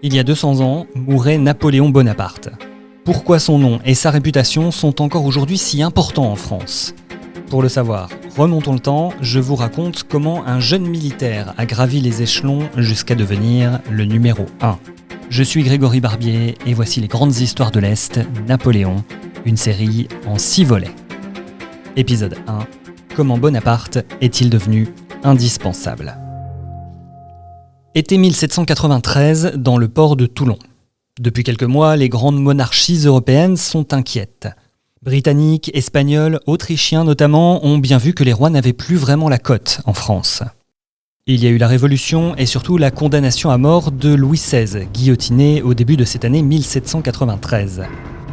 Il y a 200 ans, mourait Napoléon Bonaparte. Pourquoi son nom et sa réputation sont encore aujourd'hui si importants en France ? Pour le savoir, remontons le temps, je vous raconte comment un jeune militaire a gravi les échelons jusqu'à devenir le numéro 1. Je suis Grégory Barbier et voici les grandes histoires de l'Est, Napoléon, une série en 6 volets. Épisode 1. Comment Bonaparte est-il devenu indispensable ? Été 1793 dans le port de Toulon. Depuis quelques mois, les grandes monarchies européennes sont inquiètes. Britanniques, Espagnols, Autrichiens notamment ont bien vu que les rois n'avaient plus vraiment la cote en France. Il y a eu la Révolution et surtout la condamnation à mort de Louis XVI, guillotiné au début de cette année 1793.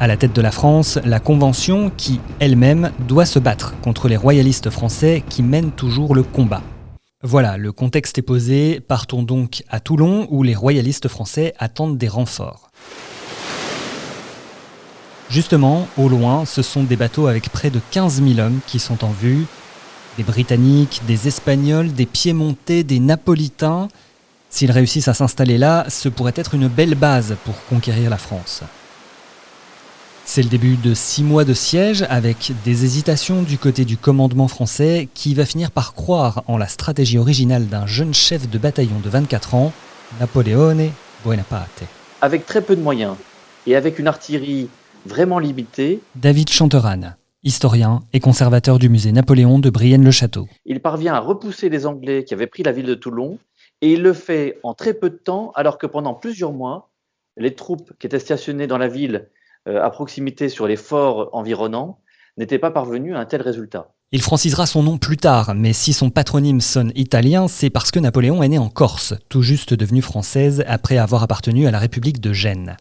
À la tête de la France, la Convention qui, elle-même, doit se battre contre les royalistes français qui mènent toujours le combat. Voilà, le contexte est posé, partons donc à Toulon où les royalistes français attendent des renforts. Justement, au loin, ce sont des bateaux avec près de 15 000 hommes qui sont en vue. Des Britanniques, des Espagnols, des Piémontais, des Napolitains. S'ils réussissent à s'installer là, ce pourrait être une belle base pour conquérir la France. C'est le début de 6 mois de siège avec des hésitations du côté du commandement français qui va finir par croire en la stratégie originale d'un jeune chef de bataillon de 24 ans, Napoleone Bonaparte. Avec très peu de moyens et avec une artillerie vraiment limitée, David Chanteran, historien et conservateur du musée Napoléon de Brienne-le-Château. Il parvient à repousser les Anglais qui avaient pris la ville de Toulon et il le fait en très peu de temps alors que pendant plusieurs mois, les troupes qui étaient stationnées dans la ville à proximité sur les forts environnants, n'était pas parvenu à un tel résultat. Il francisera son nom plus tard, mais si son patronyme sonne italien, c'est parce que Napoléon est né en Corse, tout juste devenue française après avoir appartenu à la République de Gênes.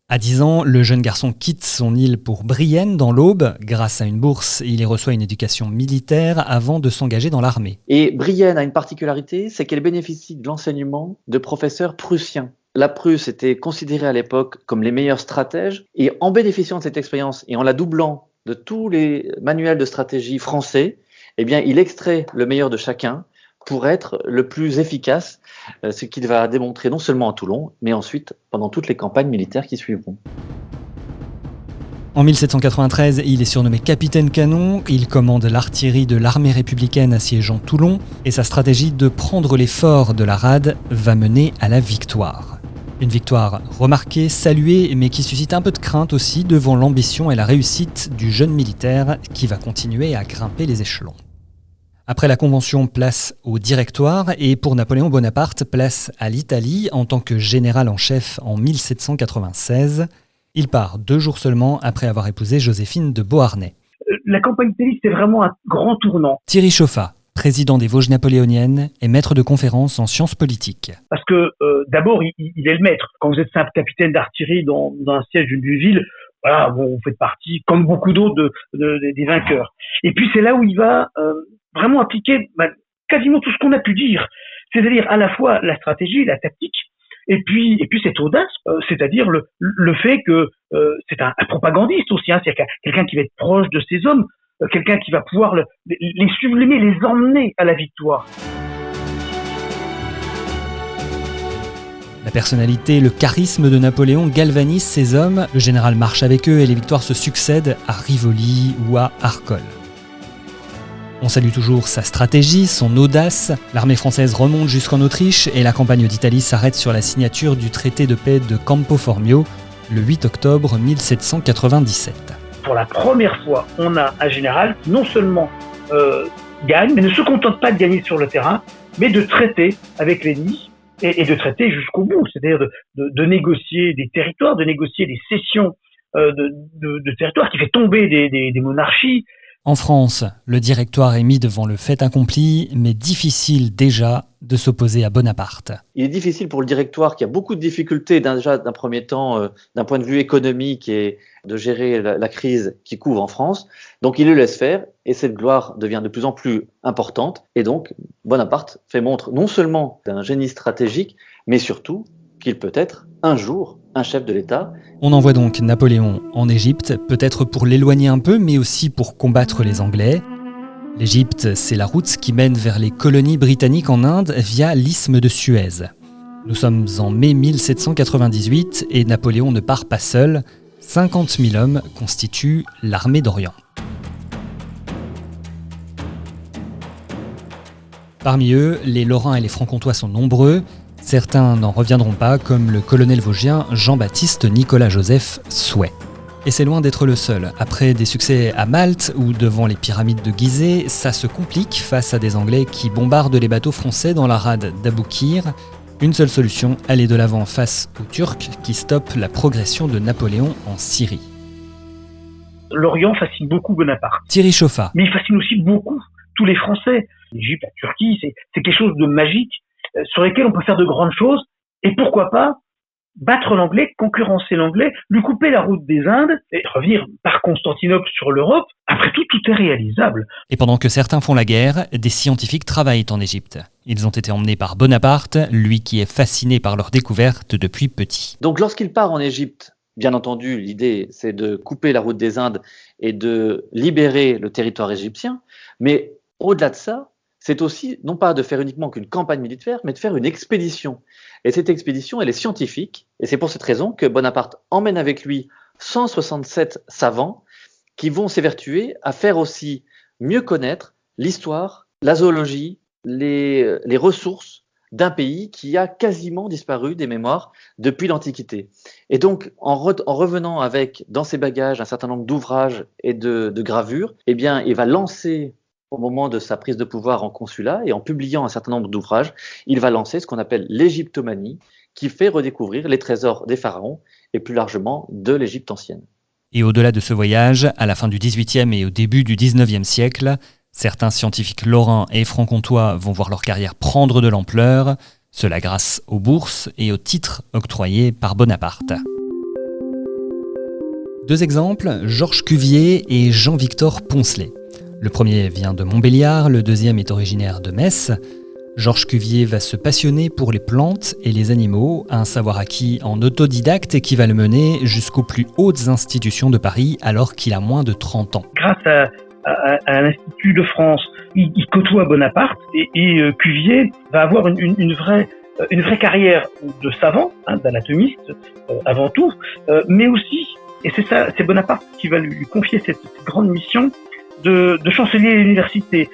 À 10 ans, le jeune garçon quitte son île pour Brienne dans l'Aube. Grâce à une bourse, il y reçoit une éducation militaire avant de s'engager dans l'armée. Et Brienne a une particularité, c'est qu'elle bénéficie de l'enseignement de professeurs prussiens. La Prusse était considérée à l'époque comme les meilleurs stratèges et en bénéficiant de cette expérience et en la doublant de tous les manuels de stratégie français, eh bien, il extrait le meilleur de chacun pour être le plus efficace, ce qu'il va démontrer non seulement à Toulon, mais ensuite pendant toutes les campagnes militaires qui suivront. En 1793, il est surnommé capitaine canon, il commande l'artillerie de l'armée républicaine assiégeant Toulon et sa stratégie de prendre les forts de la rade va mener à la victoire. Une victoire remarquée, saluée, mais qui suscite un peu de crainte aussi devant l'ambition et la réussite du jeune militaire qui va continuer à grimper les échelons. Après la Convention, place au Directoire et pour Napoléon Bonaparte, place à l'Italie en tant que général en chef en 1796. Il part 2 jours seulement après avoir épousé Joséphine de Beauharnais. La campagne d'Italie, c'est vraiment un grand tournant. Thierry Chauffat, président des Vosges napoléoniennes et maître de conférences en sciences politiques. Parce que d'abord, il est le maître. Quand vous êtes simple capitaine d'artillerie dans un siège d'une ville, voilà, vous faites partie, comme beaucoup d'autres, des vainqueurs. Et puis c'est là où il va vraiment appliquer quasiment tout ce qu'on a pu dire. C'est-à-dire à la fois la stratégie, la tactique, et puis cette audace, c'est-à-dire le fait que c'est un propagandiste aussi, hein, c'est quelqu'un qui va être proche de ses hommes, quelqu'un qui va pouvoir les sublimer, les emmener à la victoire. La personnalité, le charisme de Napoléon galvanise ses hommes, le général marche avec eux et les victoires se succèdent à Rivoli ou à Arcole. On salue toujours sa stratégie, son audace. L'armée française remonte jusqu'en Autriche et la campagne d'Italie s'arrête sur la signature du traité de paix de Campo Formio le 8 octobre 1797. Pour la première fois, on a un général qui non seulement gagne, mais ne se contente pas de gagner sur le terrain, mais de traiter avec l'ennemi et de traiter jusqu'au bout, c'est-à-dire de négocier des territoires, de négocier des cessions de territoires qui fait tomber des monarchies. En France, le Directoire est mis devant le fait accompli, mais difficile déjà de s'opposer à Bonaparte. Il est difficile pour le Directoire qui a beaucoup de difficultés déjà d'un premier temps d'un point de vue économique et de gérer la crise qui couvre en France. Donc il le laisse faire et cette gloire devient de plus en plus importante. Et donc Bonaparte fait montre non seulement d'un génie stratégique, mais surtout qu'il peut être un jour un chef de l'État. On envoie donc Napoléon en Égypte, peut-être pour l'éloigner un peu, mais aussi pour combattre les Anglais. L'Égypte, c'est la route qui mène vers les colonies britanniques en Inde via l'isthme de Suez. Nous sommes en mai 1798 et Napoléon ne part pas seul. 50 000 hommes constituent l'armée d'Orient. Parmi eux, les Lorrains et les Franc-Comtois sont nombreux. Certains n'en reviendront pas, comme le colonel vosgien Jean-Baptiste Nicolas-Joseph Souhait. Et c'est loin d'être le seul. Après des succès à Malte ou devant les pyramides de Gizeh, ça se complique face à des Anglais qui bombardent les bateaux français dans la rade d'Aboukir. Une seule solution, aller de l'avant face aux Turcs qui stoppent la progression de Napoléon en Syrie. L'Orient fascine beaucoup Bonaparte. Thierry Chauffat. Mais il fascine aussi beaucoup tous les Français. L'Égypte, la Turquie, c'est quelque chose de magique sur lesquels on peut faire de grandes choses. Et pourquoi pas battre l'anglais, concurrencer l'anglais, lui couper la route des Indes et revenir par Constantinople sur l'Europe. Après tout, tout est réalisable. Et pendant que certains font la guerre, des scientifiques travaillent en Égypte. Ils ont été emmenés par Bonaparte, lui qui est fasciné par leur découverte depuis petit. Donc lorsqu'il part en Égypte, bien entendu, l'idée c'est de couper la route des Indes et de libérer le territoire égyptien. Mais au-delà de ça, c'est aussi non pas de faire uniquement qu'une campagne militaire, mais de faire une expédition. Et cette expédition, elle est scientifique, et c'est pour cette raison que Bonaparte emmène avec lui 167 savants qui vont s'évertuer à faire aussi mieux connaître l'histoire, la zoologie, les ressources d'un pays qui a quasiment disparu des mémoires depuis l'Antiquité. Et donc, en revenant avec dans ses bagages un certain nombre d'ouvrages et de gravures, eh bien, il va lancer au moment de sa prise de pouvoir en consulat et en publiant un certain nombre d'ouvrages, il va lancer ce qu'on appelle l'égyptomanie, qui fait redécouvrir les trésors des pharaons et plus largement de l'Égypte ancienne. Et au-delà de ce voyage, à la fin du XVIIIe et au début du XIXe siècle, certains scientifiques lorrains et franc-comtois vont voir leur carrière prendre de l'ampleur, cela grâce aux bourses et aux titres octroyés par Bonaparte. Deux exemples, Georges Cuvier et Jean-Victor Poncelet. Le premier vient de Montbéliard, le deuxième est originaire de Metz. Georges Cuvier va se passionner pour les plantes et les animaux, un savoir acquis en autodidacte et qui va le mener jusqu'aux plus hautes institutions de Paris alors qu'il a moins de 30 ans. Grâce à l'Institut de France, il côtoie Bonaparte et Cuvier va avoir une vraie carrière de savant, d'anatomiste avant tout, mais aussi, et c'est Bonaparte qui va lui confier cette grande mission, de chancelier à l'université.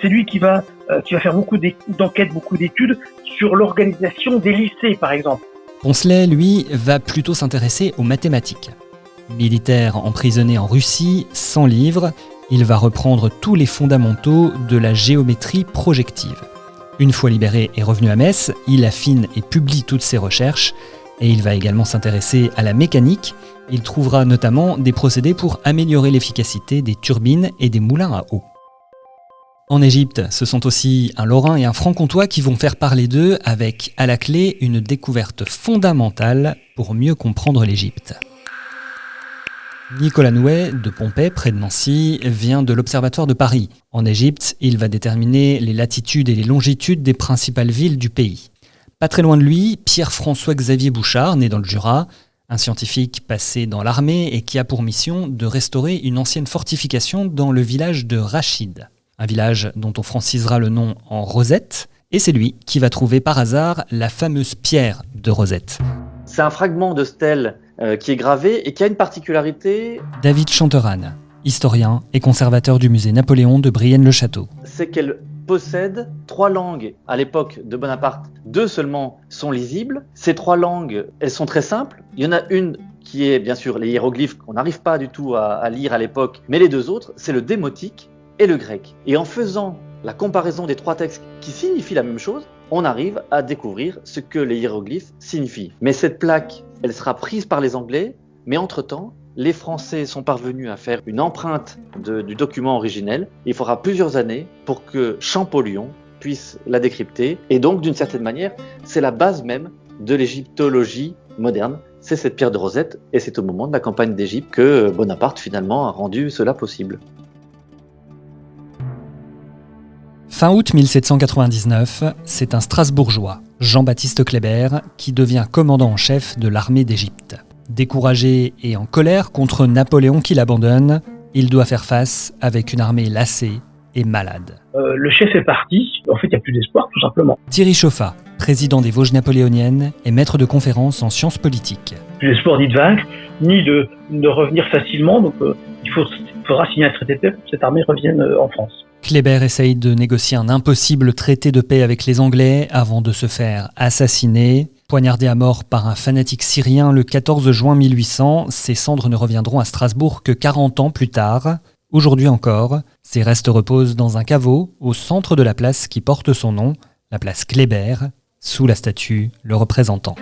C'est lui qui va faire beaucoup d'enquêtes, beaucoup d'études sur l'organisation des lycées, par exemple. Poncelet, lui, va plutôt s'intéresser aux mathématiques. Militaire emprisonné en Russie, sans livre, il va reprendre tous les fondamentaux de la géométrie projective. Une fois libéré et revenu à Metz, il affine et publie toutes ses recherches, et il va également s'intéresser à la mécanique. Il trouvera notamment des procédés pour améliorer l'efficacité des turbines et des moulins à eau. En Égypte, ce sont aussi un Lorrain et un Franc-Comtois qui vont faire parler d'eux avec, à la clé, une découverte fondamentale pour mieux comprendre l'Égypte. Nicolas Nouet, de Pompey, près de Nancy, vient de l'Observatoire de Paris. En Égypte, il va déterminer les latitudes et les longitudes des principales villes du pays. Pas très loin de lui, Pierre-François-Xavier Bouchard, né dans le Jura, un scientifique passé dans l'armée et qui a pour mission de restaurer une ancienne fortification dans le village de Rachid. Un village dont on francisera le nom en Rosette, et c'est lui qui va trouver par hasard la fameuse pierre de Rosette. C'est un fragment de stèle qui est gravé et qui a une particularité. David Chanteran, historien et conservateur du musée Napoléon de Brienne-le-Château. C'est qu'elle possède 3 langues. À l'époque de Bonaparte, 2 seulement sont lisibles. Ces 3 langues, elles sont très simples. Il y en a une qui est bien sûr les hiéroglyphes qu'on n'arrive pas du tout à lire à l'époque, mais les 2 autres, c'est le démotique et le grec. Et en faisant la comparaison des 3 textes qui signifient la même chose, on arrive à découvrir ce que les hiéroglyphes signifient. Mais cette plaque, elle sera prise par les Anglais, mais entre-temps, les Français sont parvenus à faire une empreinte du document originel. Il faudra plusieurs années pour que Champollion puisse la décrypter. Et donc, d'une certaine manière, c'est la base même de l'égyptologie moderne. C'est cette pierre de Rosette, et c'est au moment de la campagne d'Égypte que Bonaparte finalement a rendu cela possible. Fin août 1799, c'est un Strasbourgeois, Jean-Baptiste Kléber, qui devient commandant en chef de l'armée d'Égypte. Découragé et en colère contre Napoléon qui l'abandonne, il doit faire face avec une armée lassée et malade. Le chef est parti, en fait il n'y a plus d'espoir tout simplement. Thierry Chauffat, président des Vosges napoléoniennes et maître de conférences en sciences politiques. L'espoir ni de vaincre, ni de revenir facilement, donc il faudra signer un traité de paix pour que cette armée revienne en France. Kléber essaye de négocier un impossible traité de paix avec les Anglais avant de se faire assassiner. Poignardé à mort par un fanatique syrien le 14 juin 1800, ses cendres ne reviendront à Strasbourg que 40 ans plus tard. Aujourd'hui encore, ses restes reposent dans un caveau au centre de la place qui porte son nom, la place Kléber, sous la statue le représentant.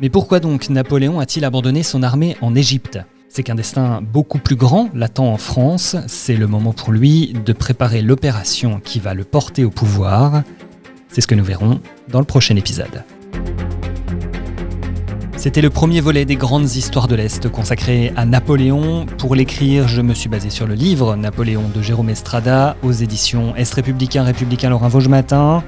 Mais pourquoi donc Napoléon a-t-il abandonné son armée en Égypte ? C'est qu'un destin beaucoup plus grand l'attend en France. C'est le moment pour lui de préparer l'opération qui va le porter au pouvoir. C'est ce que nous verrons dans le prochain épisode. C'était le premier volet des grandes histoires de l'Est consacré à Napoléon. Pour l'écrire, je me suis basé sur le livre Napoléon de Jérôme Estrada aux éditions Est Républicain Lorrain Vosges Matin.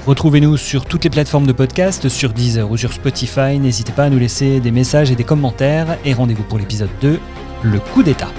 Retrouvez-nous sur toutes les plateformes de podcast, sur Deezer ou sur Spotify. N'hésitez pas à nous laisser des messages et des commentaires. Et rendez-vous pour l'épisode 2, le coup d'État.